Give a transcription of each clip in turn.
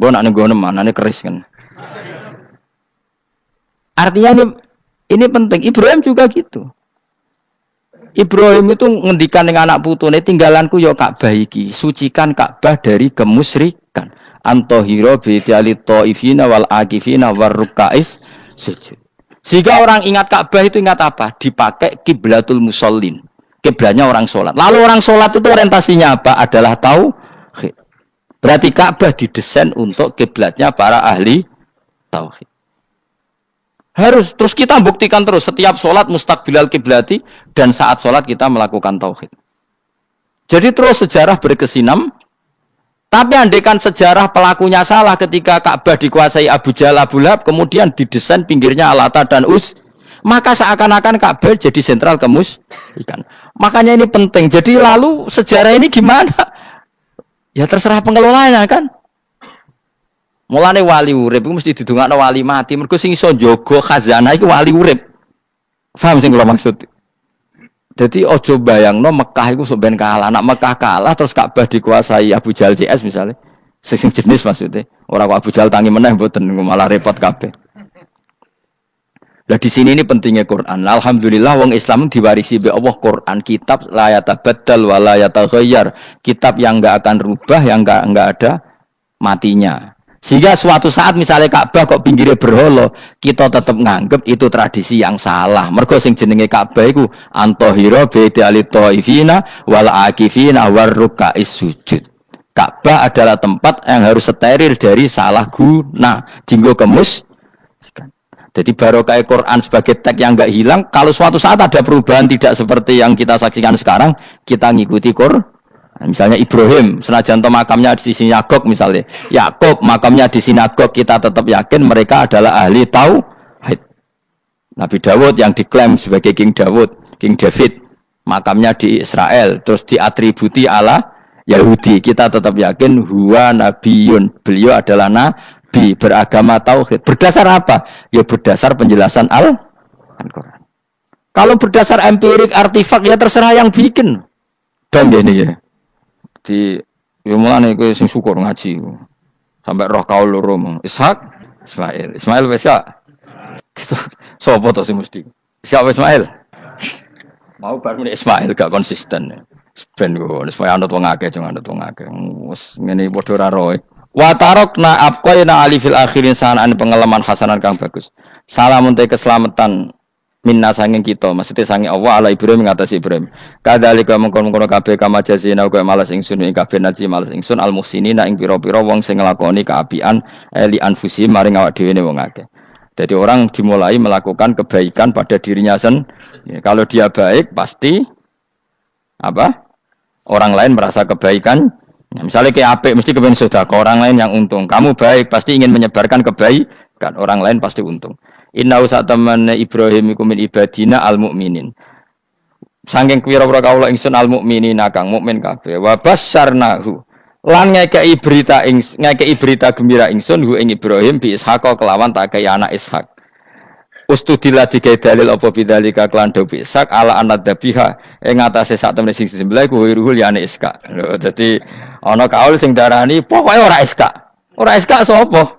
Mbok nak nggo manane keris kan. Artinya ini penting. Ibrahim juga gitu. Ibrahim itu ngendikan dengan anak putune, tinggalanku ya Ka'bah iki, sucikan Ka'bah dari kemusyrikan. Antahira bi ta'ifina wal akifina war rukais sujud. Sehingga orang ingat Ka'bah itu ingat apa? Dipakai kiblatul musallin. Kiblatnya orang sholat. Lalu orang sholat itu orientasinya apa? Adalah tauhid. Berarti Ka'bah didesain untuk kiblatnya para ahli tauhid. Harus terus kita buktikan terus setiap sholat mustaqbilal kiblati dan saat sholat kita melakukan tauhid. Jadi terus sejarah berkesinam. Tapi andaikan sejarah pelakunya salah ketika Ka'bah dikuasai Abu Jahal Abu Lahab, kemudian didesain pinggirnya Al-Lata dan Uz, maka seakan-akan Ka'bah jadi sentral kemusyrikan. Makanya ini penting. Jadi lalu sejarah ini gimana? Ya terserah pengelolanya kan. Mulane wali urip iku mesti didongakno wali mati. Mergo sing iso njaga khazanah iku wali urip. Paham sing kula maksud? Jadi ojo bayangno Mekah iku sok ben kalah. Nak Mekah kalah terus Ka'bah dikuasai Abu Jahal CS misalnya. Sing jenis maksudnya. Ora kok Abu Jahal tangi meneh mboten malah repot kabeh. Lah di sini ini pentingnya Quran. Alhamdulillah wong Islam diwarisi be Allah Quran, kitab la yatabaddal wa la yataghayyar. Kitab yang enggak akan rubah, yang enggak ada matinya. Sehingga suatu saat misalnya Ka'bah kok pinggirnya berhala, kita tetap nganggep itu tradisi yang salah. Mergo sing jenenge Ka'bah iku antahira bi ta'ifina wal akifina war rukais sujud. Ka'bah adalah tempat yang harus steril dari salah guna, dinggo kemus. Jadi barokah Quran sebagai teks yang enggak hilang, kalau suatu saat ada perubahan tidak seperti yang kita saksikan sekarang, kita ngikuti Quran. Misalnya Ibrahim, senajan makamnya di sinagog misalnya, Yakub makamnya di sinagog, kita tetap yakin mereka adalah ahli tauhid. Nabi Dawud yang diklaim sebagai King David, makamnya di Israel, terus diatributi ala Yahudi, kita tetap yakin huwa nabiyun, beliau adalah nabi beragama tauhid. Berdasar apa? Ya berdasar penjelasan Al-Quran. Kalau berdasar empirik artifak ya terserah yang bikin. Dan gini ya. Di mulane kowe sing syukur ngaji sampai roh kaul loro Ishak Ismail wis ya gitu sapa to sing mesti Ishak Ismail mau bar muni Ismail gak konsisten ben kok supaya anut wong akeh jangan anut wong akeh wis ngene padha ora roe wa tarokna abqaina ali fil akhirin sanan pengalaman hasanan kang bagus salamun te keselamatan minna sanging kita maksudnya sanging Allah ala Ibrahim ngatasi Ibrahim kadzalika mengkon-mengkon kabeh kama jazina kaya malas ingsun ing kabeh naji malas ingsun al muhsinina ing pira-pira wong sing nglakoni kaapian li anfusi maring awak dhewe ne wong akeh. Jadi orang dimulai melakukan kebaikan pada dirinya sendiri. Kalau dia baik pasti apa? Orang lain merasa kebaikan. Ya, misalnya kayak apik mesti kepen sedekah, orang lain yang untung. Kamu baik pasti ingin menyebarkan kebaikan, orang lain pasti untung. Inna usataman Ibrahim iku min ibadina al-mu'minin. Saking pira-pira kawula ingsun al-mu'minina kang mukmin kabeh. Wa basyarnahu. Lan ngekeki berita gembira ingsun hu ing Ibrahim bi Ishaq kelawan tak kaya anak Ishaq. Ustudillah digawe dalil apa bidzalika kelan do bi Ishaq ala anad dabiha ing atase sak temene sing disembelih ku ruhul ya anak Ishaq. Lho dadi ana kaul sing darani pokoke ora Ishaq. Ora Ishaq sapa?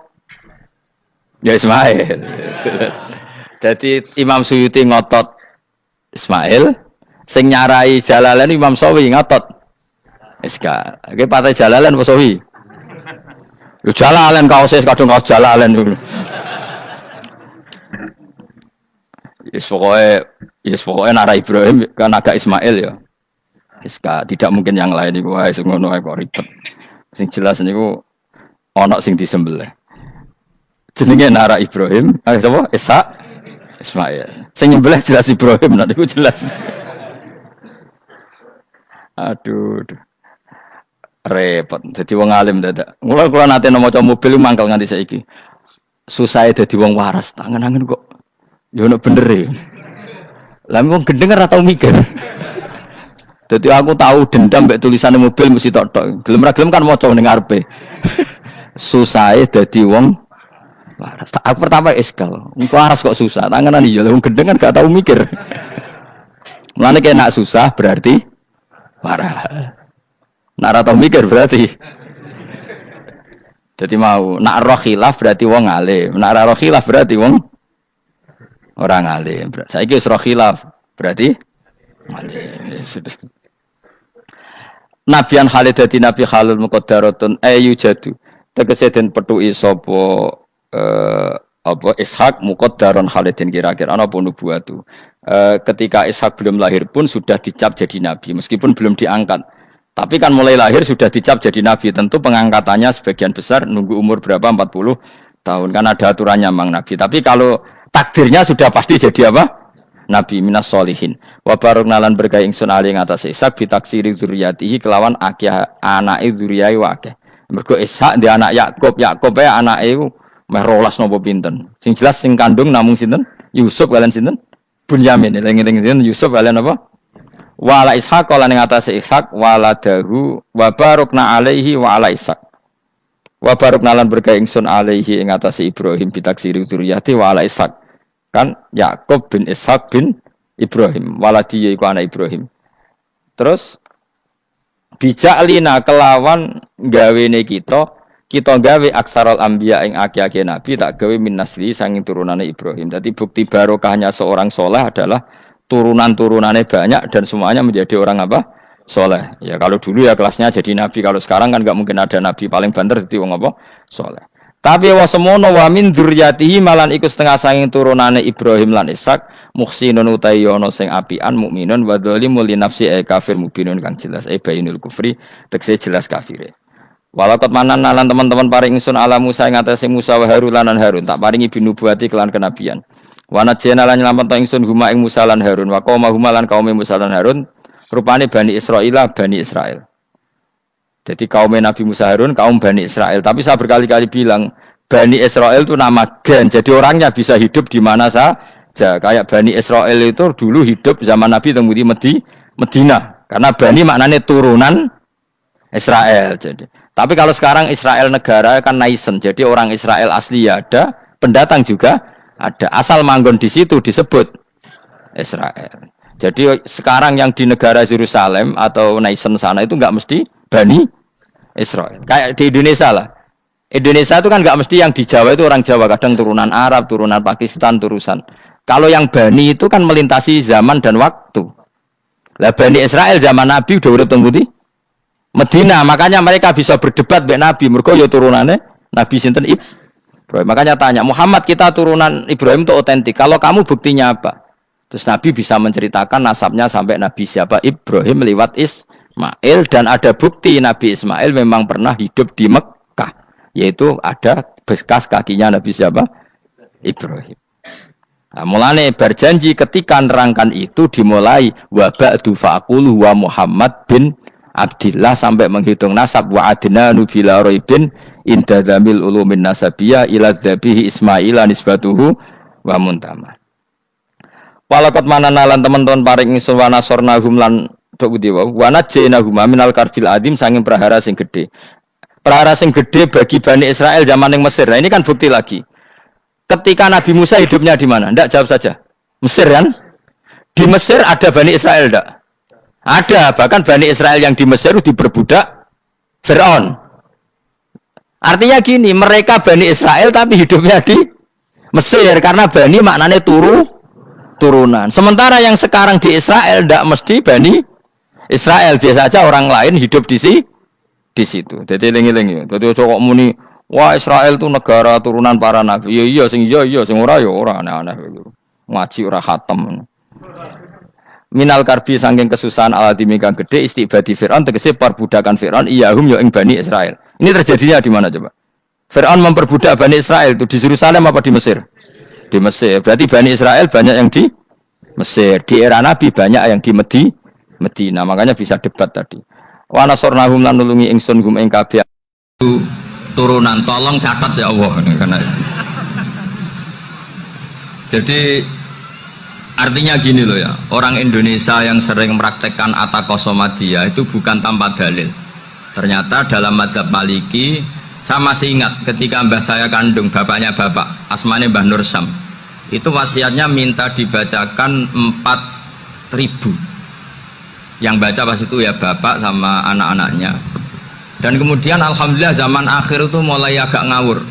Ya Ismail. Jadi Imam Suyuti ngotot Ismail, sing nyarai Jalalain Imam Sawi ngotot Iska. Oke partai Jalalain apa Sawi? Yo Jalalain kaose kadung kaos Jalalain dulu. Yes pokoke nara Ibrahim kan agak Ismail ya. Iska tidak mungkin yang lain iku wae sing ngono ae kok ribet. Sing jelas niku ana sing disembelih. Jenenge nara Ibrahim, sapa? Ishaq, Ismail. Sing nyembelih jelas Ibrahim, nek iku jelas. Aduh. Repot. Dadi wong alim dadak. Kula nate maca mobil mangkel nganti saiki. Susah dadi wong waras, tangan-tangan kok. Ya ono bener e. Lah wong gendeng ora tau mikir. Dadi aku tahu dendam mbek tulisane mobil mesti tok-tok. Gelem ra gelem kan maca ning ngarepe. Susah dadi wong waras. Aku pertama iskal. Waras kok susah. Tanganan iya. Wong gendeng kan gak tahu mikir. Mulane kena susah berarti waras. Nak ora tau mikir berarti. Jadi mau nak roh khilaf berarti wong alim, nak roh khilaf berarti wong orang alim. Saiki wis roh khilaf berarti alim. Nabian Khalid dadi nabi halul muqaddaratun ayu jadu. Tegese den petuki sapa apa Ishak muqaddaron Khalidin kira-kira ana apa nubuwatu. Ketika Ishak belum lahir pun sudah dicap jadi nabi meskipun belum diangkat. Tapi kan mulai lahir sudah dicap jadi nabi. Tentu pengangkatannya sebagian besar nunggu umur berapa 40 tahun kan ada aturannya mang nabi. Tapi kalau takdirnya sudah pasti jadi apa? Nabi minas solihin. Wa barokna lan berkah ingsun ali ing atase Ishak bitaksiri dzurriyyatihi kelawan akeh anake dzurriyahe akeh. Mergo Ishak di anak Yakub, Yakub ya anake iku meh 12 napa pinten. Sing jelas sing kandung namung sinten? Yusuf kalian sinten? Bunyamin. Eling-eling sinten Yusuf kalian apa? Wala Ishaq lan ing atase Ishak waladahu wa barokna alaihi wa ala Ishaq. Wa barokna lan berkah ingsun alaihi ing atase Ibrahim bitaksiri dzurriyyati wa ala Ishaq. Kan Yakub bin Ishak bin Ibrahim waladi yaiku anak Ibrahim. Terus bija'lina kelawan gawene kita gawe aksarul anbiya ing akeh-akeh nabi tak gawe min nasli sanging turunane Ibrahim. Jadi bukti barokahnya seorang soleh adalah turunan-turunannya banyak dan semuanya menjadi orang apa? Soleh. Ya kalau dulu ya kelasnya jadi nabi, kalau sekarang kan nggak mungkin ada nabi, paling banter jadi wong apa? Soleh. Tapi wa semono wa min dzurriyyatihi malan iku setengah sanging turunane Ibrahim lan Ishak muhsinun utawi ana sing apian mukminun wa dzalimul li nafsi kafir mubinun kang jelas bainul kufri tekse jelas kafire. Walaqad manan lan teman-teman paring ingsun ala Musa ing atase Musa wa Harun lan Harun tak paringi binubuwati kelan kenabian. Wa najena lan nyelametno ingsun huma ing Musa lan Harun wa qauma huma lan kaum Musa lan Harun rupane Bani Israil. Jadi kaum Nabi Musa Harun kaum Bani Israel. Tapi saya berkali-kali bilang Bani Israel itu nama gen. Jadi orangnya bisa hidup di mana saja. Kayak Bani Israel itu dulu hidup zaman Nabi temudi Medina. Karena Bani maknanya turunan Israel. Jadi. Tapi kalau sekarang Israel negara kan naisen. Jadi orang Israel asli ya ada, pendatang juga ada. Asal manggon di situ disebut Israel. Jadi sekarang yang di negara Yerusalem atau naisen sana itu nggak mesti Bani Israel. Kayak di Indonesia lah. Indonesia itu kan nggak mesti yang di Jawa itu orang Jawa. Kadang turunan Arab, turunan Pakistan, turunan. Kalau yang Bani itu kan melintasi zaman dan waktu. Lah Bani Israel zaman Nabi udah urip teng pundi? Medina. Makanya mereka bisa berdebat mbek Nabi. Mergo ya turunannya Nabi sinten Ibrahim. Makanya tanya, Muhammad kita turunan Ibrahim itu otentik. Kalau kamu buktinya apa? Terus Nabi bisa menceritakan nasabnya sampai Nabi siapa? Ibrahim lewat Ismail dan ada bukti Nabi Ismail memang pernah hidup di Mekah, yaitu ada bekas kakinya Nabi siapa? Ibrahim. Nah, mulane berjanji ketika nerangkan itu dimulai wa ba'du faqulu wa Muhammad bin Abdillah sampai menghitung nasab wa adnanu bila raibin indadamil ulumin nasabiyah ila dzabihi Ismaila nisbatuhu wa muntama. Walakat mananalan teman-teman paring ingsun wa nasornahum lan tok dewa wa najjainahum minal karbil adim sanging prahara sing gedhe. Prahara sing gedhe bagi Bani Israel zaman yang Mesir. Nah, ini kan bukti lagi. Ketika Nabi Musa hidupnya di mana? Ndak jawab saja. Mesir kan? Di Mesir ada Bani Israel ndak? Ada, bahkan Bani Israel yang di Mesir diperbudak Fir'aun. Artinya gini, mereka Bani Israel tapi hidupnya di Mesir karena Bani maknanya turunan. Sementara yang sekarang di Israel tidak mesti Bani Israel, biasa aja orang lain hidup di situ. Jadi lengi-lengi. Jadi cocok muni, wah Israel itu negara turunan para nabi. Iya sing ora ya ora aneh-aneh. Ngaji ora khatam. Minal karbi saking kesusahan aladimi kang gede istibadi Fir'aun tegese perbudakan Fir'aun iyahum ya ing Bani Israel. Ini terjadinya di mana coba? Fir'aun memperbudak Bani Israel itu di Yerusalem apa di Mesir? Di Mesir. Berarti Bani Israel banyak yang di Mesir. Di era Nabi banyak yang di Medina. Makanya bisa debat tadi. Wa nasornahum lan nulungi ingsun hum ing kabeh. Turunan tolong catat ya Allah karena itu. Jadi artinya gini loh ya. Orang Indonesia yang sering mempraktekkan atakosomadiyah itu bukan tanpa dalil. Ternyata dalam mazhab Maliki saya masih ingat ketika mbah saya kandung, bapaknya bapak, asmane Mbah Nur Syam. Itu wasiatnya minta dibacakan 4.000. Yang baca pas itu ya bapak sama anak-anaknya. Dan kemudian alhamdulillah zaman akhir itu mulai agak ngawur.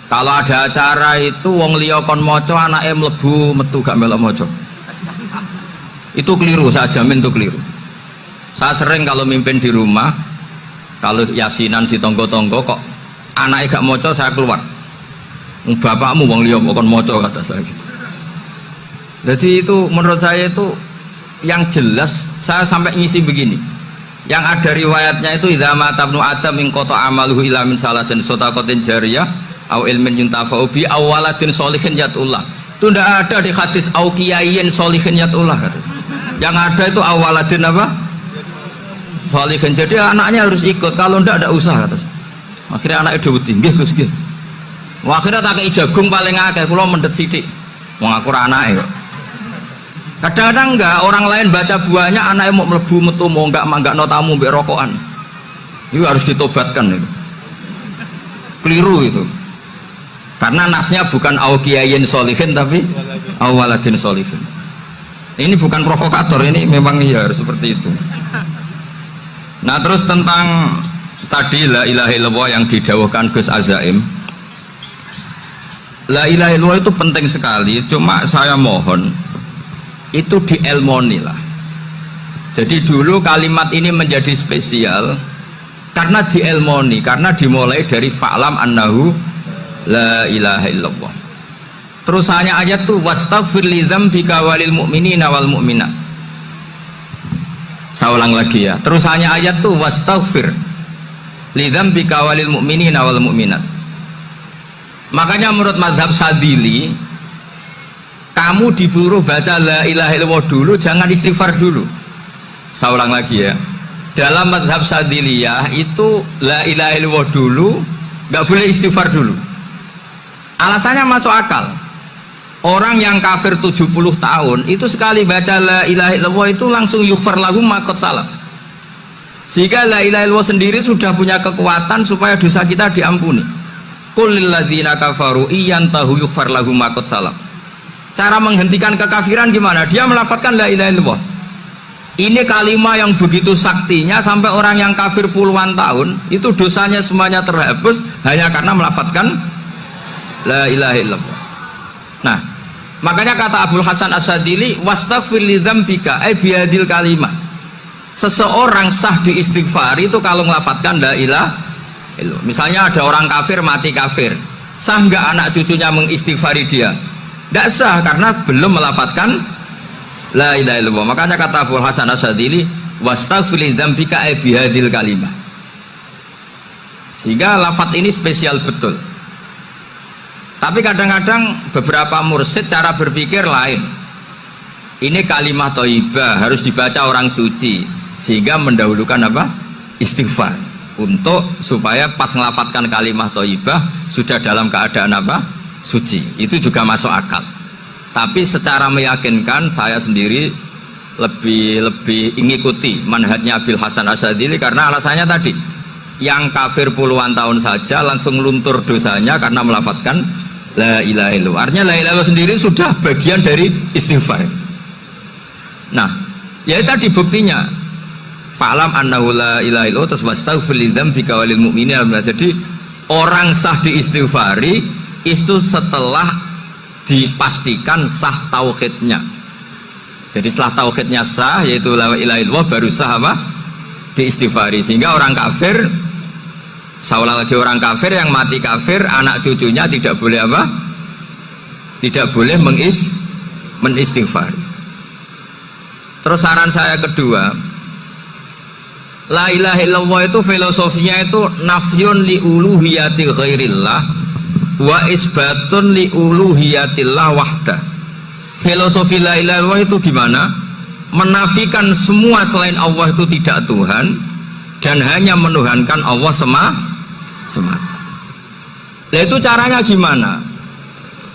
Kalau ada acara itu wong liya kon maca anake mlebu metu gak melok maca. Itu keliru, saya jamin itu keliru. Saya sering kalau mimpin di rumah, kalau yasinan di tonggo-tonggo kok anaknya gak maca, saya keluar. Bapakmu wong liya kon maca, kata saya gitu. Jadi itu menurut saya itu yang jelas. Saya sampai ngisi begini. Yang ada riwayatnya itu idza mata ibnu adam min qata amaluhu ila min salasin sadaqatin jariyah au ilmin yuntafa'u bi aw waladin sholihin yatullah. Itu tidak ada di hadis au kiyayin sholihin yatullah kata. Yang ada itu awaladin apa? Sholihin. Jadi anaknya harus ikut, kalau tidak usah kata. Akhirnya anaknya dawuh nggih Gus nggih. Akhirnya tak kei jagung paling akeh, kula mendet sithik. Wong aku ora anake kok. Kadang-kadang enggak, orang lain baca buahnya, anaknya mau melebu metu mau enggak no tamu mbek rokokan. Itu harus ditobatkan itu. Keliru itu. Karena nasnya bukan auqiyayin sholihin tapi awaladin sholihin. Ini bukan provokator, ini memang ya harus seperti itu. Nah, terus tentang tadi la ilaha illallah yang didawuhkan Gus Azaim. La ilaha illallah itu penting sekali, cuma saya mohon itu dielmoni lah. Jadi dulu kalimat ini menjadi spesial karena dielmoni, karena dimulai dari fa'lam annahu la ilaha illallah. Terusannya ayat tuh wastaghfir li dzambika walil mu'minina wal mu'minat. Saya ulang lagi ya. Terusannya ayat tuh wastaghfir li dzambika walil mu'minina wal mu'minat. Makanya menurut mazhab Sadili, kamu disuruh baca la ilaha illallah dulu, jangan istighfar dulu. Saya ulang lagi ya. Dalam mazhab Sadiliyah itu la ilaha illallah dulu, nggak boleh istighfar dulu. Alasannya masuk akal. Orang yang kafir 70 tahun itu sekali baca la ilaha illallah itu langsung yughfar lahum ma qad salaf. Sehingga la ilaha illallah sendiri sudah punya kekuatan supaya dosa kita diampuni. Qul lil ladzina kafaru iyantahu yughfar lahum ma qad salaf. Cara menghentikan kekafiran gimana? Dia melafadzkan la ilaha illallah. Ini kalimat yang begitu saktinya sampai orang yang kafir puluhan tahun itu dosanya semuanya terhapus hanya karena melafadzkan la ilaha illallah. Nah, makanya kata Abdul Hasan As-Sadili wastaghfir li dzambika ay bihadil kalimah. Seseorang sah diistighfar itu kalau melafadzkan la ilaha illallah. Misalnya ada orang kafir mati kafir, sah nggak anak cucunya mengistighfari dia? Tidak sah karena belum melafadzkan la ilaha illallah. Makanya kata Abu Hasan As-Sadili wastaghfir li dzambika ay bihadil kalimah. Sehingga lafadz ini spesial betul. Tapi kadang-kadang beberapa mursyid cara berpikir lain. Ini kalimat thayyibah harus dibaca orang suci, sehingga mendahulukan apa? Istighfar. Untuk supaya pas ngelafatkan kalimat thayyibah sudah dalam keadaan apa? Suci. Itu juga masuk akal. Tapi secara meyakinkan saya sendiri lebih mengikuti manhajnya Abil Hasan As-Sadili karena alasannya tadi, yang kafir puluhan tahun saja langsung luntur dosanya karena melafatkan la ilaha illallah. Artinya la ilaha illallah sendiri sudah bagian dari istighfar. Nah, ya tadi buktinya fa'lam annahu la ilaha illallah terus wastaghfir li dzambika walil mu'minina. Jadi orang sah diistighfari itu setelah dipastikan sah tauhidnya. Jadi setelah tauhidnya sah yaitu la ilaha illallah baru sah apa? Diistighfari. Sehingga orang kafir, seolah lagi orang kafir yang mati kafir, anak cucunya tidak boleh apa? Tidak boleh menistighfari. Terus saran saya kedua, la ilaha illallah itu filosofinya itu nafyun li uluhiyati ghairillah wa isbatun li uluhiyatillah wahdah. Filosofi la ilaha illallah itu gimana? Menafikan semua selain Allah itu tidak Tuhan dan hanya menuhankan Allah semata. Nah itu caranya gimana?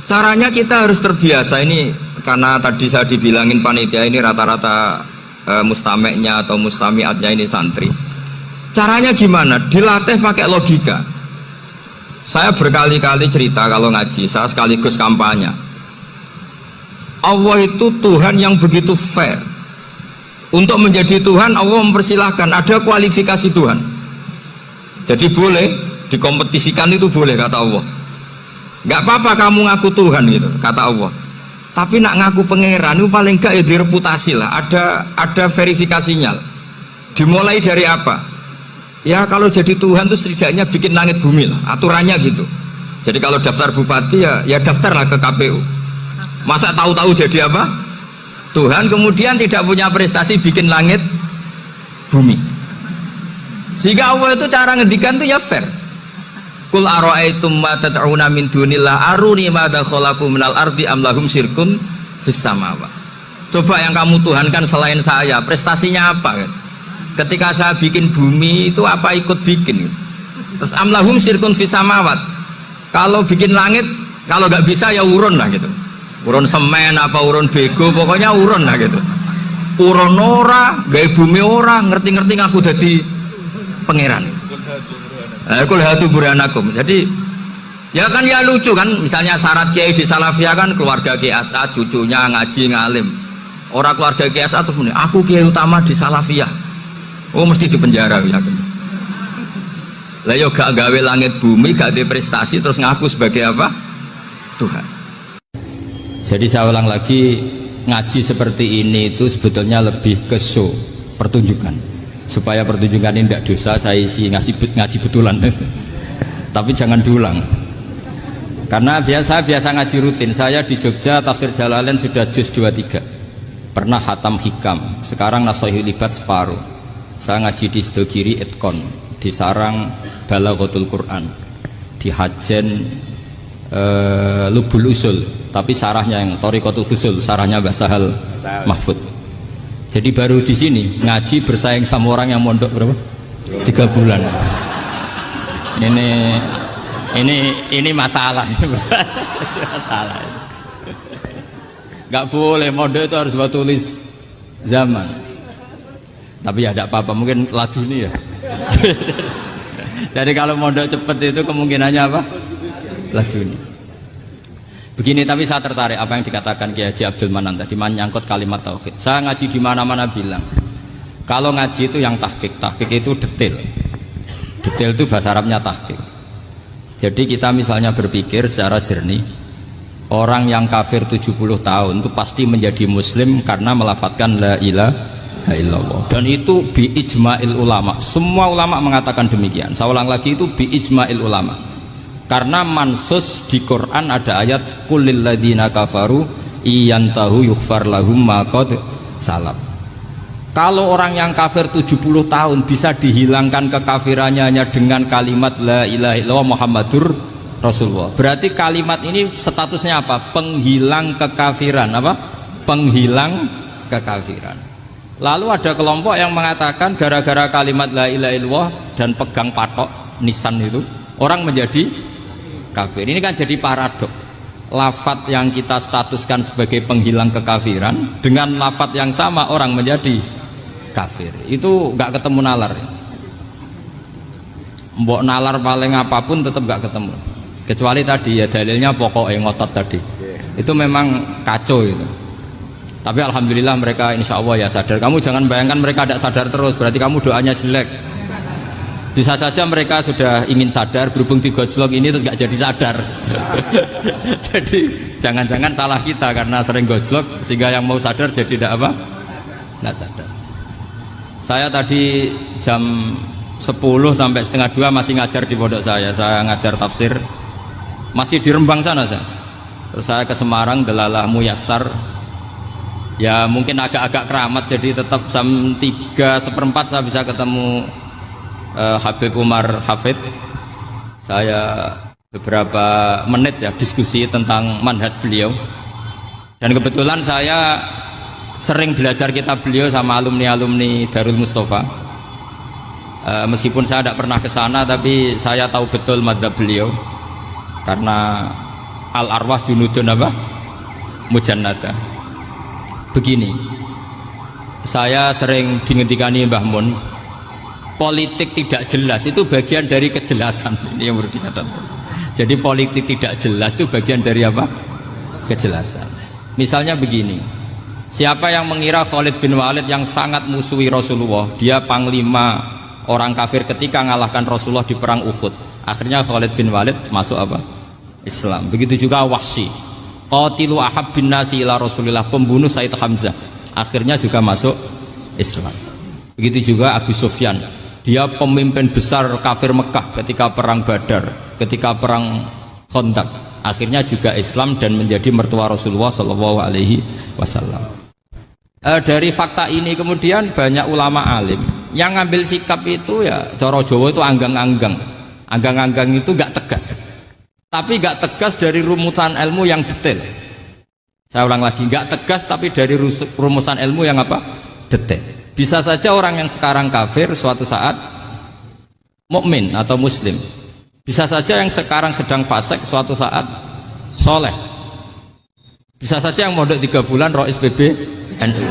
Caranya kita harus terbiasa ini, karena tadi saya dibilangin panitia ini rata-rata mustameknya atau mustamiatnya ini santri. Caranya gimana? Dilatih pakai logika. Saya berkali-kali cerita kalau ngaji, saya sekaligus kampanye. Allah itu Tuhan yang begitu fair. Untuk menjadi Tuhan Allah mempersilahkan, ada kualifikasi Tuhan. Jadi boleh dikompetisikan, itu boleh kata Allah. Nggak apa-apa kamu ngaku Tuhan gitu kata Allah. Tapi nak ngaku pangeran itu paling enggak ya direputasi lah. Ada verifikasinya. Dimulai dari apa? Ya kalau jadi Tuhan itu setidaknya bikin langit bumi lah. Aturannya gitu. Jadi kalau daftar bupati ya daftarlah ke KPU. Masa tahu-tahu jadi apa? Tuhan kemudian tidak punya prestasi bikin langit bumi. Sehingga Allah itu cara ngendikan itu ya fair. Qul ara'aitum ma tad'una min dunillah aruni madza khalaqu minal ardi am lahum syirkun fis samawati. Coba yang kamu tuhankan selain saya, prestasinya apa kan? Ketika saya bikin bumi itu apa ikut bikin? Terus am lahum syirkun fis samawati. Kalau bikin langit, kalau nggak bisa ya urun lah gitu. Urun semen apa urun bego, pokoknya urun lah gitu. Urun ora, gawe bumi ora, ngerti-ngerti ngaku dadi pangeran. Kul hatu burhanakum. Jadi ya kan ya lucu kan, misalnya syarat kiai di Salafiyah kan keluarga Kiai As'ad, cucunya ngaji ngalim. Orang keluarga Kiai As'ad tuh aku kiai utama di Salafiyah. Oh mesti di penjara ya kan. Lah yo gak gawe langit bumi, gak ada prestasi terus ngaku sebagai apa? Tuhan. Jadi saya ulang lagi, ngaji seperti ini itu sebetulnya lebih ke show, pertunjukan. Supaya pertunjukan ini tidak dosa, saya isi ngaji betulan. Tapi jangan diulang. Karena biasa ngaji rutin. Saya di Jogja tafsir Jalalain sudah juz 23. Pernah khatam hikam. Sekarang Nasoihul Ibad separuh. Saya ngaji di Sidogiri Itkon, di Sarang Balaghatul Quran, di Hajen Lubul Usul. Tapi sarahnya yang Thariqatul Husul, sarahnya Mbah Sahal Mahfud. Jadi baru di sini ngaji bersaing sama orang yang mondok berapa? 3 bulan. Ini masalah. Masalah. Gak boleh mondok itu harus buat tulis zaman. Tapi ya tidak apa-apa, mungkin laduni ya. Jadi kalau mondok cepet itu kemungkinannya apa? Laduni. Begini, tapi saya tertarik apa yang dikatakan Kiai Haji Abdul Manan tadi menyangkut kalimat tauhid. Saya ngaji di mana-mana bilang, kalau ngaji itu yang tahqiq itu detail. Detail itu bahasa Arabnya tahqiq. Jadi kita misalnya berpikir secara jernih, orang yang kafir 70 tahun itu pasti menjadi muslim karena melafadzkan la ilaha illallah. Dan itu bi ijma'il ulama. Semua ulama mengatakan demikian. Saya ulang lagi, itu bi ijma'il ulama. Karena mansus di Quran ada ayat kulil ladina kafaru iyantahu yughfar lahum ma qad salaf. Kalau orang yang kafir 70 tahun bisa dihilangkan kekafirannya hanya dengan kalimat la ilaha illallah Muhammadur Rasulullah. Berarti kalimat ini statusnya apa? Penghilang kekafiran, apa? Penghilang kekafiran. Lalu ada kelompok yang mengatakan gara-gara kalimat la ilaha illallah dan pegang patok nisan itu orang menjadi kafir. Ini kan jadi paradok. Lafat yang kita statuskan sebagai penghilang kekafiran dengan lafat yang sama orang menjadi kafir. Itu gak ketemu nalar. Mbok nalar paling apapun tetap gak ketemu. Kecuali tadi ya dalilnya pokoknya ngotot tadi. Itu memang kacau itu. Tapi alhamdulillah mereka insya Allah ya sadar. Kamu jangan bayangkan mereka tidak sadar terus, berarti kamu doanya jelek. Bisa saja mereka sudah ingin sadar, berhubung di gojlok ini terus gak jadi sadar. Jadi jangan-jangan salah kita karena sering gojlok sehingga yang mau sadar jadi tidak apa? Nggak sadar. Saya tadi jam 10 sampai setengah 2 masih ngajar di pondok saya ngajar tafsir masih di Rembang sana saya. Terus saya ke Semarang Delalah Muyassar. Ya mungkin agak-agak keramat, jadi tetap jam 3:4 saya bisa ketemu Habib Umar Hafid. Saya beberapa menit ya diskusi tentang manhaj beliau, dan kebetulan saya sering belajar kitab beliau sama alumni-alumni Darul Mustafa. Meskipun saya tidak pernah ke sana, tapi saya tahu betul madhab beliau karena al-arwah junudun apa? Mujannada. Begini, saya sering dingendikani Mbah Mun, politik tidak jelas itu bagian dari kejelasan. Ini yang perlu dicatat. Jadi politik tidak jelas itu bagian dari apa? Kejelasan. Misalnya begini, siapa yang mengira Khalid bin Walid yang sangat musuhi Rasulullah, dia panglima orang kafir ketika ngalahkan Rasulullah di perang Uhud. Akhirnya Khalid bin Walid masuk apa? Islam. Begitu juga Wahsy, qatilu ahabbin nasi ila Rasulillah, pembunuh Sayyid Hamzah, akhirnya juga masuk Islam. Begitu juga Abu Sufyan, dia pemimpin besar kafir Mekah ketika perang Badar, ketika perang Khandaq, akhirnya juga Islam dan menjadi mertua Rasulullah Shallallahu Alaihi Wasallam. Dari fakta ini kemudian banyak ulama alim yang ngambil sikap itu ya cara Jawa itu anggang-anggang itu gak tegas, tapi gak tegas dari rumusan ilmu yang detail. Saya ulang lagi, gak tegas tapi dari rumusan ilmu yang apa? Detail. Bisa saja orang yang sekarang kafir suatu saat mukmin atau muslim. Bisa saja yang sekarang sedang fasik suatu saat soleh. Bisa saja yang mondok 3 bulan rois PBNU.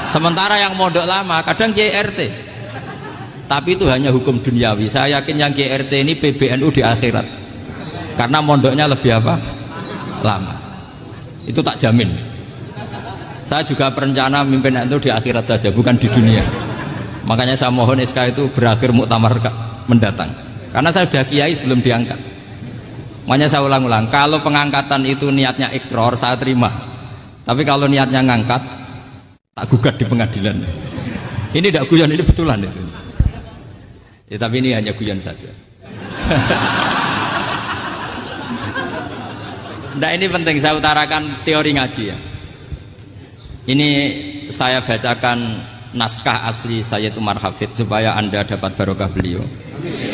Sementara yang mondok lama kadang KRT. Tapi itu hanya hukum duniawi. Saya yakin yang KRT ini PBNU di akhirat. Karena mondoknya lebih apa? Lama. Itu tak jamin. Saya juga berencana mimpin NU di akhirat saja, bukan di dunia. Makanya saya mohon SK itu berakhir muktamar mendatang. Karena saya sudah kiai sebelum diangkat. Makanya saya ulang-ulang, kalau pengangkatan itu niatnya ikrar, saya terima. Tapi kalau niatnya ngangkat, tak gugat di pengadilan. Ini tidak guyon, ini betulan itu. Ya, tapi ini hanya guyon saja. Nah, ini penting saya utarakan teori ngaji ya. Ini saya bacakan naskah asli Sayyid Umar Hafid supaya Anda dapat barokah beliau.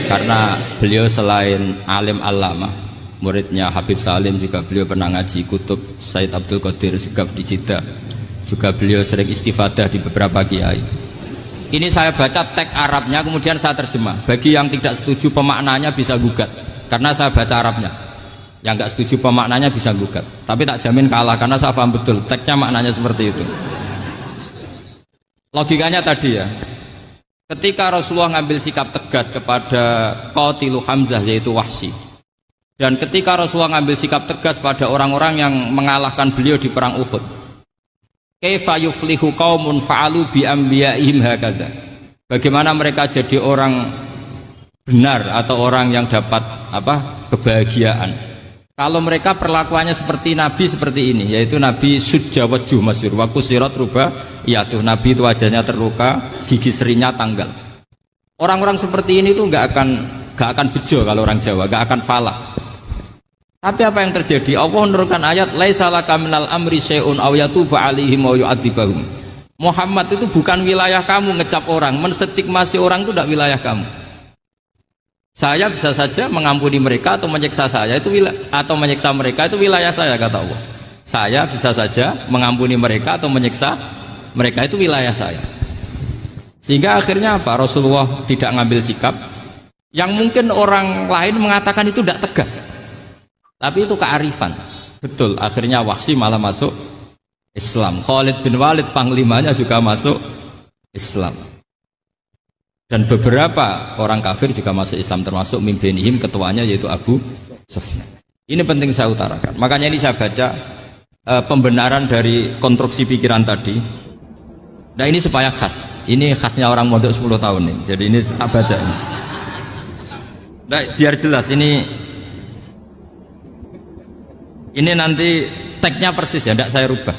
Karena beliau selain alim allamah, muridnya Habib Salim, juga beliau pernah ngaji kutub Sayyid Abdul Qadir Segaf di Jeddah. Juga beliau sering istifadah di beberapa kiai. Ini saya baca teks Arabnya, kemudian saya terjemah. Bagi yang tidak setuju pemaknanya bisa gugat, karena saya baca Arabnya. Yang nggak setuju pemaknanya bisa gugat, tapi tak jamin kalah karena saya paham betul teksnya maknanya seperti itu. Logikanya tadi ya, ketika Rasulullah ngambil sikap tegas kepada qatilu Hamzah yaitu Wahsy, dan ketika Rasulullah ngambil sikap tegas pada orang-orang yang mengalahkan beliau di perang Uhud, kaifa yuflihu qaumun fa'alu bi anbiya'ihim hakadha, bagaimana mereka jadi orang benar atau orang yang dapat apa? Kebahagiaan kalau mereka perlakuannya seperti Nabi seperti ini, yaitu Nabi sujjawajjuh masyhur wa kusirat ruba, yaitu Nabi itu wajahnya terluka, gigi serinya tanggal. Orang-orang seperti ini tuh nggak akan bejo kalau orang Jawa, nggak akan falah. Tapi apa yang terjadi? Allah menurunkan ayat laisa laka minal amri syai'un aw yatuba 'alaihim aw yu'adzibahum. Muhammad itu bukan wilayah kamu ngecap orang, menstigmasi orang itu tidak wilayah kamu. Saya bisa saja mengampuni mereka atau menyiksa saya itu atau menyiksa mereka itu wilayah saya, kata Allah. Saya bisa saja mengampuni mereka atau menyiksa mereka itu wilayah saya. Sehingga akhirnya apa? Rasulullah tidak ngambil sikap yang mungkin orang lain mengatakan itu tidak tegas. Tapi itu kearifan. Betul, akhirnya Wahsy malah masuk Islam. Khalid bin Walid panglimanya juga masuk Islam. Dan beberapa orang kafir juga masuk Islam, termasuk mimbenihim, ketuanya yaitu Abu Sufyan. Ini penting saya utarakan. Makanya ini saya baca pembenaran dari konstruksi pikiran tadi. Nah ini supaya khas. Ini khasnya orang mondok 10 tahun nih. Jadi ini tak baca ini. Nah, biar jelas ini nanti teksnya persis ya, tidak saya rubah.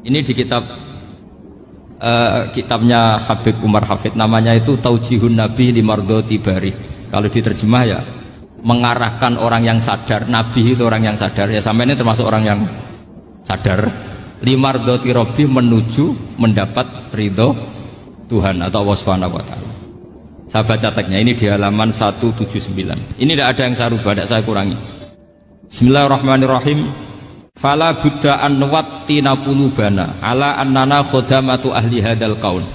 Ini di kitabnya Habib Umar Hafid, namanya itu Taujihun Nabi Limardoti Bari. Kalau diterjemah ya mengarahkan orang yang sadar. Nabi itu orang yang sadar ya, sampai ini termasuk orang yang sadar. Limardoti Robbi, menuju mendapat ridho Tuhan atau Allah Subhanahu wa Ta'ala. Saya baca teksnya ini di halaman 179. Ini tidak ada yang saya rubah, tidak saya kurangi. Bismillahirrahmanirrahim. Fala buddha an wattina qulubana ala annana khodamatu ahli hadal qaul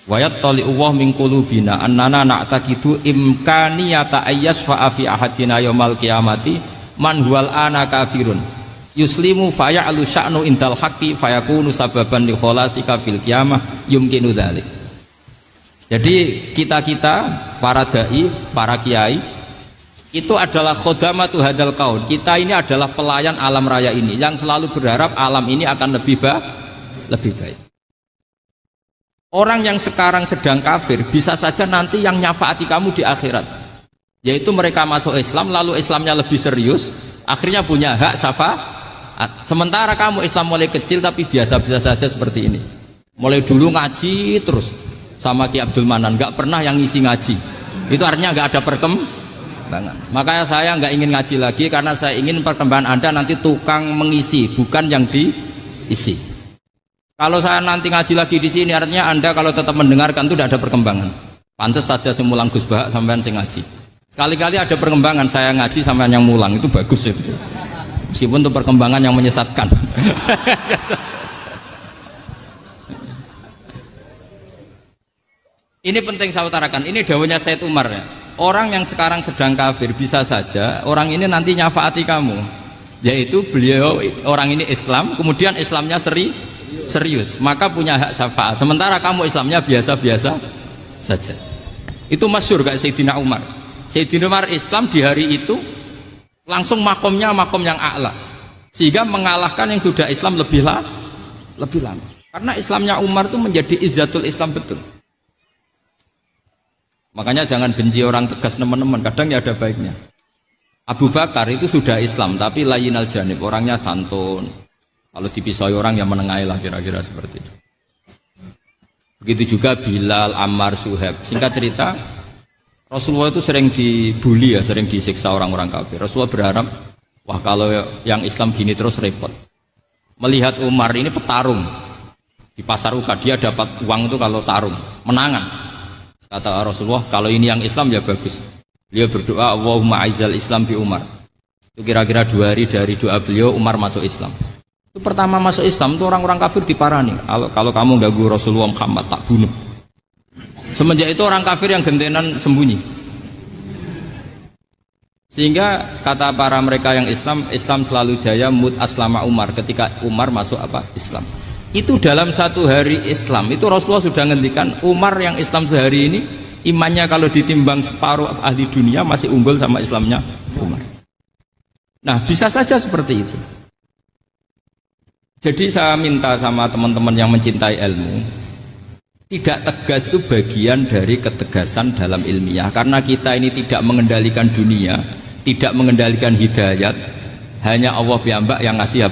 wa yattali'u wa min qulubina annana na'taqidu imkaniyata ayyasfa fi ahadina yaumal qiyamati man huwal ana kafirun yuslimu faya'lu sya'nu indal haqqi fayakunu sababan li kholasika fil qiyamah yumkinu dzalik. Jadi kita para dai, para kiai itu adalah khodamatu hadal kaun. Kita ini adalah pelayan alam raya ini yang selalu berharap alam ini akan lebih baik. Orang yang sekarang sedang kafir bisa saja nanti yang nyafaati kamu di akhirat, yaitu mereka masuk Islam lalu Islamnya lebih serius, akhirnya punya hak syafaat. Sementara kamu Islam mulai kecil tapi biasa-biasa saja seperti ini, mulai dulu ngaji terus sama Ki Abdul Manan, nggak pernah yang ngisi ngaji, itu artinya nggak ada perkembangan. Makanya saya nggak ingin ngaji lagi karena saya ingin perkembangan Anda nanti tukang mengisi, bukan yang diisi. Kalau saya nanti ngaji lagi di sini, artinya Anda kalau tetap mendengarkan itu tidak ada perkembangan. Pantes saja semulang Gus Bahak sampean sing ngaji. Sekali-kali ada perkembangan, saya ngaji sampean yang mulang, itu bagus itu. Meskipun itu perkembangan yang menyesatkan. Ini penting saya utarakan. Ini dawuhnya Said Umar ya. Orang yang sekarang sedang kafir bisa saja orang ini nanti nyafaati kamu. Yaitu beliau orang ini Islam, kemudian Islamnya serius, maka punya hak syafaat. Sementara kamu Islamnya biasa-biasa saja. Itu masyhur kayak Sayyidina Umar. Sayyidina Umar Islam di hari itu langsung makomnya makom yang a'la, sehingga mengalahkan yang sudah Islam lebih lama. Karena Islamnya Umar itu menjadi izzatul Islam betul. Makanya jangan benci orang tegas teman-teman, kadang ya ada baiknya. Abu Bakar itu sudah Islam tapi layinal janib, orangnya santun. Kalau dipisahi orang yang menengahi lah kira-kira seperti itu. Begitu juga Bilal, Ammar, Suhaib. Singkat cerita, Rasulullah itu sering dibully ya, sering disiksa orang-orang kafir. Rasulullah berharap, wah kalau yang Islam gini terus repot. Melihat Umar ini petarung di pasar Uka, dia dapat uang itu kalau tarung, menangan. Kata Rasulullah, kalau ini yang Islam ya bagus. Beliau berdoa, Allahumma aizal Islam bi Umar. Itu kira-kira 2 hari dari doa beliau, Umar masuk Islam. Itu pertama masuk Islam itu orang-orang kafir diparani. Kalau kamu ganggu Rasulullah Muhammad tak bunuh. Semenjak itu orang kafir yang gentenan sembunyi. Sehingga kata para mereka yang Islam selalu jaya mut aslama Umar, ketika Umar masuk Islam. Itu dalam 1 hari Islam itu Rasulullah sudah ngendikan Umar yang Islam sehari ini imannya kalau ditimbang separuh ahli dunia masih unggul sama Islamnya Umar. Nah bisa saja seperti itu. Jadi saya minta sama teman-teman yang mencintai ilmu, tidak tegas itu bagian dari ketegasan dalam ilmiah. Karena kita ini tidak mengendalikan dunia, tidak mengendalikan hidayat, hanya Allah piyambak yang ngasih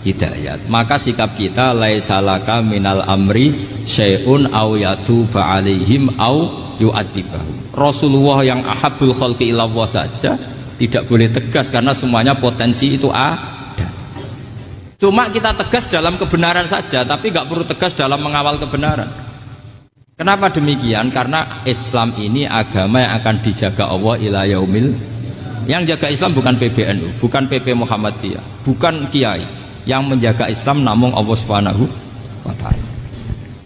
hidayat. Maka sikap kita laisalaka minal amri syai'un aw yatuba alaihim aw yu'adzibahum. Rasulullah yang ahabbul khalqi ilallah saja tidak boleh tegas karena semuanya potensi itu ada. Cuma kita tegas dalam kebenaran saja, tapi nggak perlu tegas dalam mengawal kebenaran. Kenapa demikian? Karena Islam ini agama yang akan dijaga Allah ila yaumil. Yang jaga Islam bukan PBNU, bukan PP Muhammadiyah, bukan kiai. Yang menjaga Islam namun Allah Subhanahu wa ta'ala.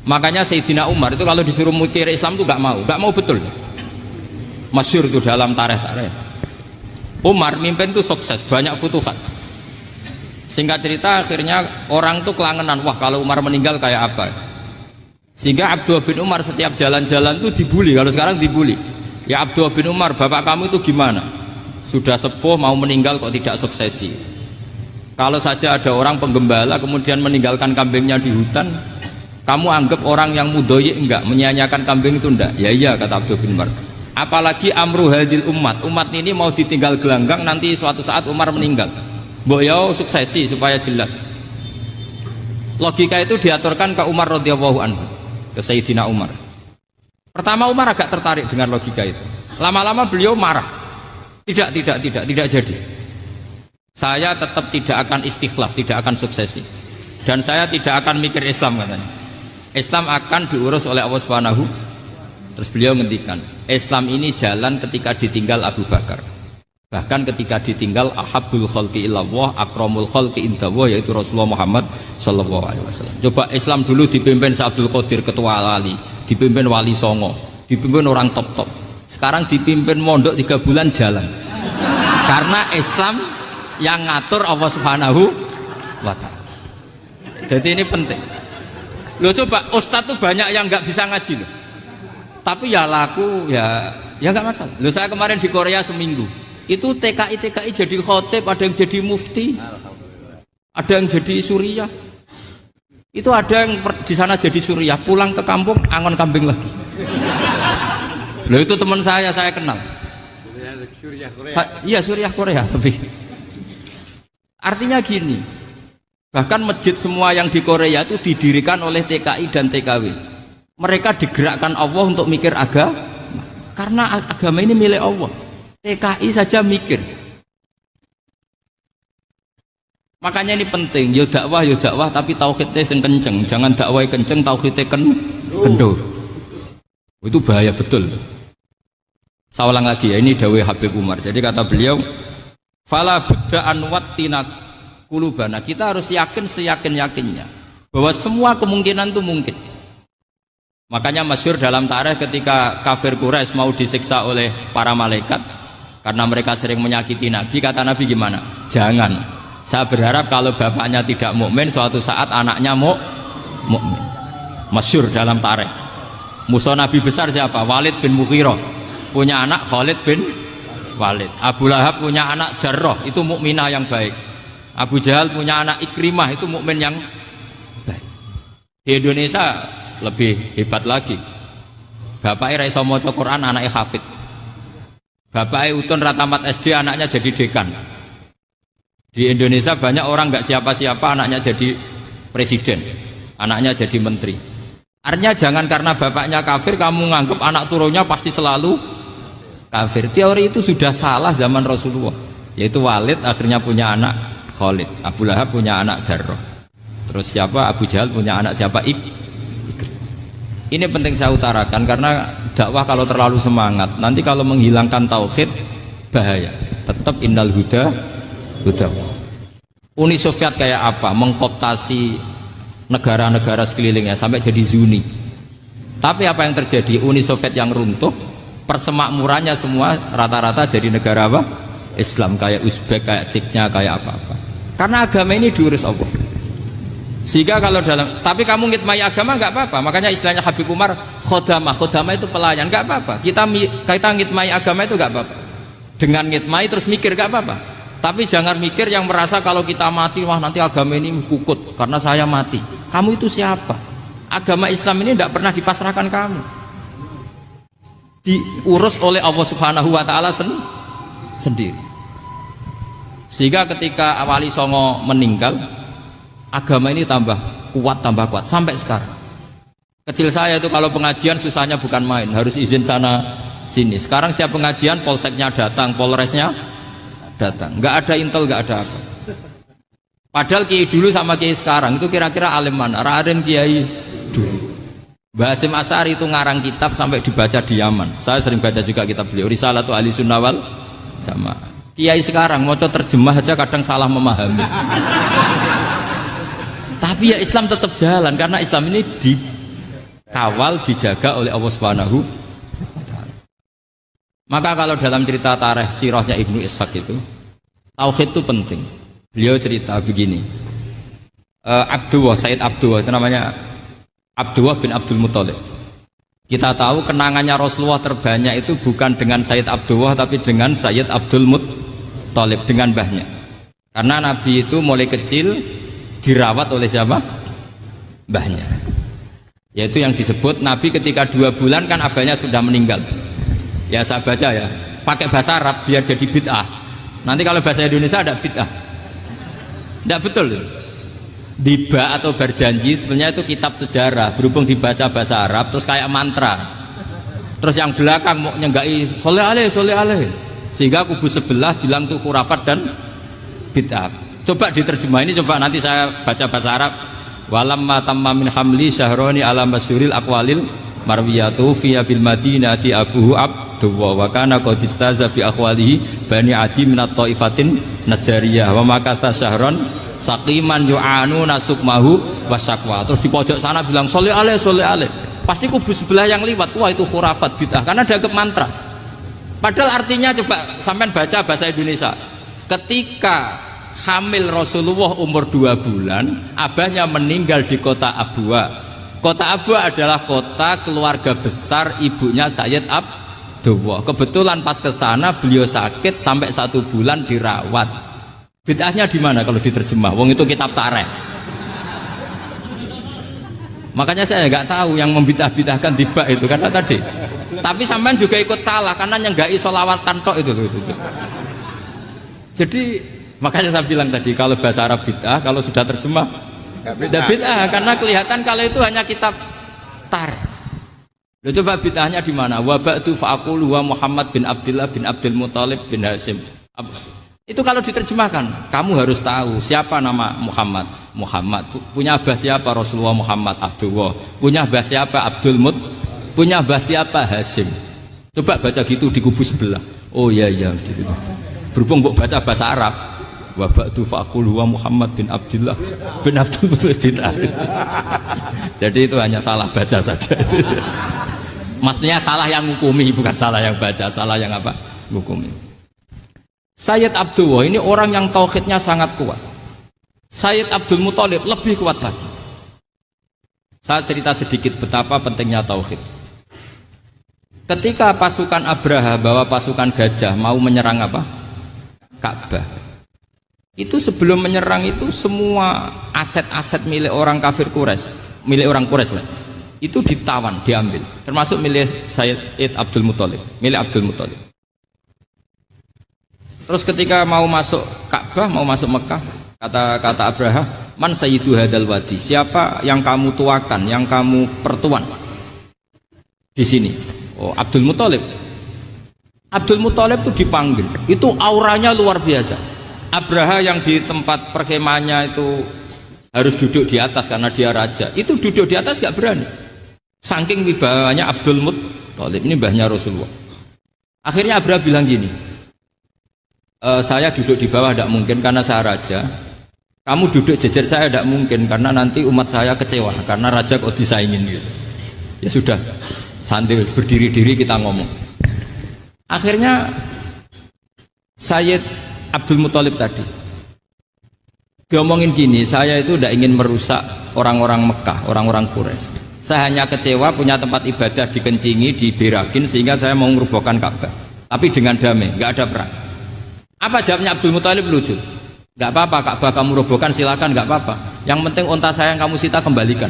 Makanya Sayyidina Umar itu kalau disuruh mukir Islam itu nggak mau betul. Masyhur itu dalam tarikh. Umar mimpin itu sukses, banyak futuhat. Singkat cerita akhirnya orang tuh kelangenan, wah kalau Umar meninggal kayak apa. Sehingga Abdullah bin Umar setiap jalan-jalan tuh dibully. Kalau sekarang dibully, ya Abdullah bin Umar bapak kamu itu gimana, sudah sepuh mau meninggal kok tidak suksesi. Kalau saja ada orang penggembala kemudian meninggalkan kambingnya di hutan, kamu anggap orang yang mudoyi enggak, menyia-nyiakan kambing itu enggak? Ya iya kata Abdullah bin Umar. Apalagi amru hadil umat ini mau ditinggal gelanggang, nanti suatu saat Umar meninggal. Mbok ya suksesi supaya jelas. Logika itu diaturkan ke Umar radhiyallahu anhu, ke Sayyidina Umar. Pertama Umar agak tertarik dengan logika itu. Lama-lama beliau marah. Tidak jadi. Saya tetap tidak akan istikhlaf, tidak akan suksesi. Dan saya tidak akan mikir Islam katanya. Islam akan diurus oleh Allah Subhanahu. Terus beliau ngendikan, Islam ini jalan ketika ditinggal Abu Bakar. Bahkan ketika ditinggal ahabbul khalqi ilallah akramul khalqi indallah, yaitu Rasulullah Muhammad sallallahu alaihi wasallam. Coba Islam dulu dipimpin Abdul Qadir ketua wali, dipimpin Wali Songo, dipimpin orang top. Sekarang dipimpin mondok 3 bulan jalan. Karena Islam yang ngatur Allah Subhanahu wa ta'ala. Jadi ini penting. Loh coba ustadz tuh banyak yang nggak bisa ngaji loh. Tapi ya laku ya nggak masalah. Loh saya kemarin di Korea seminggu. Itu TKI jadi khotib, ada yang jadi mufti, ada yang jadi suriah. Itu ada yang di sana jadi Suriah, pulang ke kampung angon kambing lagi. Loh itu teman saya kenal. Suriah Korea. Iya Suriah Korea tapi. Artinya gini, bahkan masjid semua yang di Korea itu didirikan oleh TKI dan TKW. Mereka digerakkan Allah untuk mikir agama, karena agama ini milik Allah. TKI saja mikir. Makanya ini penting, yo dakwah tapi tauhidnya sing kenceng, jangan dakwah kenceng tauhidnya kendor. Itu bahaya betul. Saya ulang lagi ya, ini dawuh Habib Umar. Jadi kata beliau, fala budda an wattina kulubana. Kita harus yakin seyakin-yakinnya bahwa semua kemungkinan itu mungkin. Makanya masyhur dalam tarikh ketika kafir Quraisy mau disiksa oleh para malaikat karena mereka sering menyakiti Nabi, kata Nabi gimana? Jangan. Saya berharap kalau bapaknya tidak mukmin, suatu saat anaknya mukmin. Masyhur dalam tarikh. Musuh Nabi besar siapa? Walid bin Mughirah. Punya anak Khalid bin Walid. Abu Lahab punya anak Darrah, itu mukminah yang baik. Abu Jahal punya anak Ikrimah, itu mukmin yang baik. Di Indonesia lebih hebat lagi. Bapaknya ra iso maca Quran, anaknya hafid. Bapaknya utun ratamat SD, anaknya jadi dekan. Di Indonesia banyak orang nggak siapa-siapa, anaknya jadi presiden, anaknya jadi menteri. Artinya jangan karena bapaknya kafir kamu nganggap anak turunnya pasti selalu kafir. Teori itu sudah salah zaman Rasulullah. Yaitu Walid akhirnya punya anak Khalid, Abu Lahab punya anak Darrah. Terus siapa? Abu Jahal punya anak siapa? Ini penting saya utarakan karena dakwah kalau terlalu semangat, nanti kalau menghilangkan tauhid bahaya. Tetap innal huda. Uni Soviet kayak apa? Mengkooptasi negara-negara sekelilingnya sampai jadi Zuni. Tapi apa yang terjadi? Uni Soviet yang runtuh, persemakmurannya semua rata-rata jadi negara apa? Islam, kayak Uzbek, kayak Ceknya, kayak apa-apa. Karena agama ini diurus Allah. Sehingga kalau dalam, tapi kamu ngitmai agama nggak apa-apa. Makanya istilahnya Habib Umar khodamah itu pelayan, nggak apa-apa. Kita ngitmai agama itu nggak apa-apa. Dengan ngitmai terus mikir nggak apa-apa. Tapi jangan mikir yang merasa kalau kita mati, wah nanti agama ini kukut karena saya mati. Kamu itu siapa? Agama Islam ini tidak pernah dipasrahkan kamu. Diurus oleh Allah Subhanahu wa Ta'ala sendiri. Sehingga ketika Wali Songo meninggal, agama ini tambah kuat sampai sekarang. Kecil saya itu kalau pengajian susahnya bukan main, harus izin sana sini. Sekarang setiap pengajian polseknya datang, polresnya datang, nggak ada intel, nggak ada apa. Padahal kiai dulu sama kiai sekarang itu kira-kira alim mana? Raden kiai dulu. Mbah Hasyim Asy'ari itu ngarang kitab sampai dibaca di Yaman. Saya sering baca juga kitab beliau, Risalatu Ahli Sunnah wal Jamaah. Kiai sekarang mau terjemah aja kadang salah memahami. Tapi ya Islam tetap jalan karena Islam ini dikawal, dijaga oleh Allah Subhanahu. Maka kalau dalam cerita tarikh sirahnya Ibnu Ishaq itu, tauhid itu penting. Beliau cerita begini, Sayyid Abdullah itu namanya Abdullah bin Abdul Muthalib. Kita tahu kenangannya Rasulullah terbanyak itu bukan dengan Sayyid Abdullah tapi dengan Sayyid Abdul Muthalib, dengan mbahnya. Karena Nabi itu mulai kecil dirawat oleh siapa? Mbahnya. Yaitu yang disebut Nabi ketika 2 bulan kan abahnya sudah meninggal. Ya saya baca ya, pakai bahasa Arab biar jadi bid'ah. Nanti kalau bahasa Indonesia ada bid'ah. Tidak betul. Diba atau berjanji sebenarnya itu kitab sejarah, berhubung dibaca bahasa Arab terus kayak mantra. Terus yang belakang mau nyenggai soleh aleh, sehingga kubu sebelah bilang itu khurafat dan bid'ah. Coba diterjemah ini, coba nanti saya baca bahasa Arab. Walamma tamma min hamli syahroni ala masyuril aqwalil marwiyatu fiya bil madinati abuhu abduwa wa kana qad istaza bi akhwalihi bani adi min at-taifatin najariyah wa makatha syahron saqiman yu'anu nasukmahu wasyakwa. Terus di pojok sana bilang soleh aleh. Pasti kubu sebelah yang liwat, wah itu khurafat bid'ah karena dianggap mantra. Padahal artinya coba sampean baca bahasa Indonesia. Ketika hamil Rasulullah umur 2 bulan, abahnya meninggal di kota Abwa. Kota Abwa adalah kota keluarga besar ibunya Sayyid Abdullah. Kebetulan pas ke sana beliau sakit sampai 1 bulan dirawat. Bid'ahnya di mana kalau diterjemah? Wong itu kitab tarikh. Makanya saya nggak tahu yang membid'ah-bid'ahkan tiba itu karena tadi. Tapi sampean juga ikut salah karena nyenggai sholawatan tok itu. Jadi makanya saya bilang tadi kalau bahasa Arab bid'ah, kalau sudah terjemah bid'ah karena kelihatan kalau itu hanya kitab tar. Loh, coba bid'ahnya di mana? Wa ba'du fa'aqulu wa Muhammad bin Abdullah bin Abdul Muthalib bin Hasyim. Itu kalau diterjemahkan, kamu harus tahu siapa nama Muhammad. Muhammad punya abah siapa? Rasulullah Muhammad Abdullah. Punya abah siapa? Abdul Mut. Punya abah siapa? Hasyim. Coba baca gitu di kubu sebelah. Oh iya mesti gitu. Berhubung kok baca bahasa Arab. Wa ba'du fa'aqulu wa Muhammad bin Abdullah bin Abdul Muthalib bin Hasyim. Jadi itu hanya salah baca saja. Maksudnya salah yang ngukumi, bukan salah yang baca, salah yang apa? Ngukumi. Sayyid Abdullah ini orang yang tauhidnya sangat kuat. Sayyid Abdul Muthalib lebih kuat lagi. Saya cerita sedikit betapa pentingnya tauhid. Ketika pasukan Abraha bawa pasukan gajah mau menyerang apa? Ka'bah. Itu sebelum menyerang itu semua aset-aset milik orang kafir Quraisy, milik orang Quraisy lah. Itu ditawan, diambil, termasuk milik Sayyid Abdul Muthalib, milik Abdul Muthalib. Terus ketika mau masuk Ka'bah, mau masuk Mekah, kata Abraha, man sayyidu hadal wadi, siapa yang kamu tuakan, yang kamu pertuan di sini? Oh, Abdul Muthalib. Abdul Muthalib itu dipanggil, itu auranya luar biasa. Abraha yang di tempat perkemahannya itu harus duduk di atas karena dia raja, itu duduk di atas gak berani. Saking wibawanya Abdul Muthalib, ini mbahnya Rasulullah. Akhirnya Abraha bilang gini, saya duduk di bawah tidak mungkin karena saya raja. Kamu duduk jejer saya tidak mungkin karena nanti umat saya kecewa karena raja kok disaingin gitu. Ya sudah, sambil berdiri-diri kita ngomong. Akhirnya Sayyid Abdul Muthalib tadi diomongin gini, saya itu tidak ingin merusak orang-orang Mekah, orang-orang Quraisy. Saya hanya kecewa punya tempat ibadah dikencingi, diberakin sehingga saya mau merubuhkan Ka'bah. Tapi dengan damai, nggak ada perang. Apa jawabnya Abdul Muthalib? Lucu. Nggak apa-apa, Ka'bah kamu robohkan silakan, nggak apa-apa. Yang penting unta saya yang kamu sita kembalikan.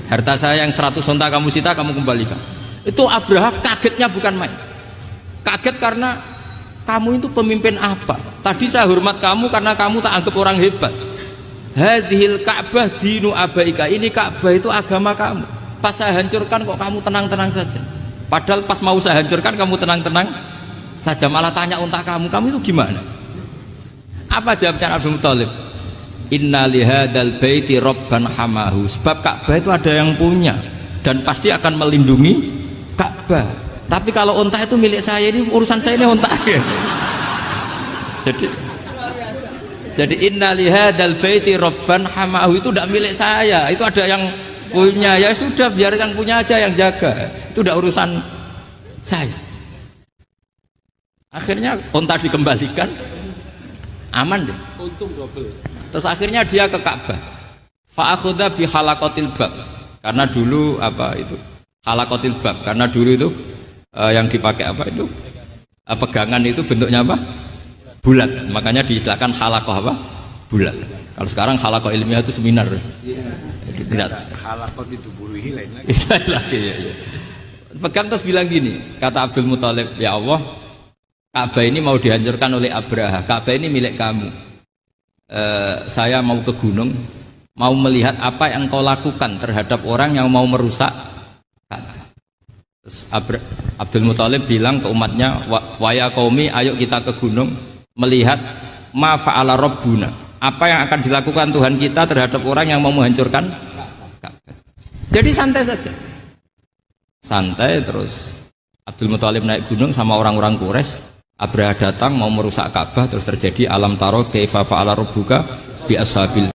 Harta saya yang 100 unta kamu sita kamu kembalikan. Itu Abraha kagetnya bukan main. Kaget karena kamu itu pemimpin apa? Tadi saya hormat kamu karena kamu tak anggap orang hebat. Hadhil Ka'bah dinu abaika, ini Ka'bah itu agama kamu. Pas saya hancurkan kok kamu tenang-tenang saja. Padahal pas mau saya hancurkan kamu tenang-tenang saja, malah tanya unta kamu itu gimana? Apa jawabnya Abdul Muthalib? Inna lihadal baiti robban hamahu, sebab Ka'bah itu ada yang punya dan pasti akan melindungi Ka'bah. Tapi kalau unta itu milik saya, ini urusan saya, ini unta. Jadi inna lihadal baiti robban hamahu itu tidak milik saya, itu ada yang punya. Ya sudah, biar yang punya aja yang jaga, itu tidak urusan saya. Akhirnya unta dikembalikan, aman deh, untung double. Terus akhirnya dia ke Ka'bah, fa'akhudha bi halaqatil bab, karena dulu apa itu halaqatil bab, karena dulu itu yang dipakai apa itu pegangan itu bentuknya apa, bulat, makanya diistilahkan halaqah apa, bulat. Kalau sekarang halaqah ilmiah itu seminar. Tidak. Halaqah itu buruhi lain lagi. Ya. Pegang terus bilang gini, kata Abdul Muthalib, ya Allah, Ka'bah ini mau dihancurkan oleh Abraha. Ka'bah ini milik kamu. Saya mau ke gunung, mau melihat apa yang kau lakukan terhadap orang yang mau merusak Ka'bah. Abdul Muthalib bilang ke umatnya, wa ya qaumi, ayo kita ke gunung melihat ma fa'ala rabbuna, apa yang akan dilakukan Tuhan kita terhadap orang yang mau menghancurkan Ka'bah. Jadi santai saja. Santai. Terus Abdul Muthalib naik gunung sama orang-orang Quraisy. Abraha datang mau merusak Ka'bah, terus terjadi alam taro kaifa fa'ala rabbuka bi ashabil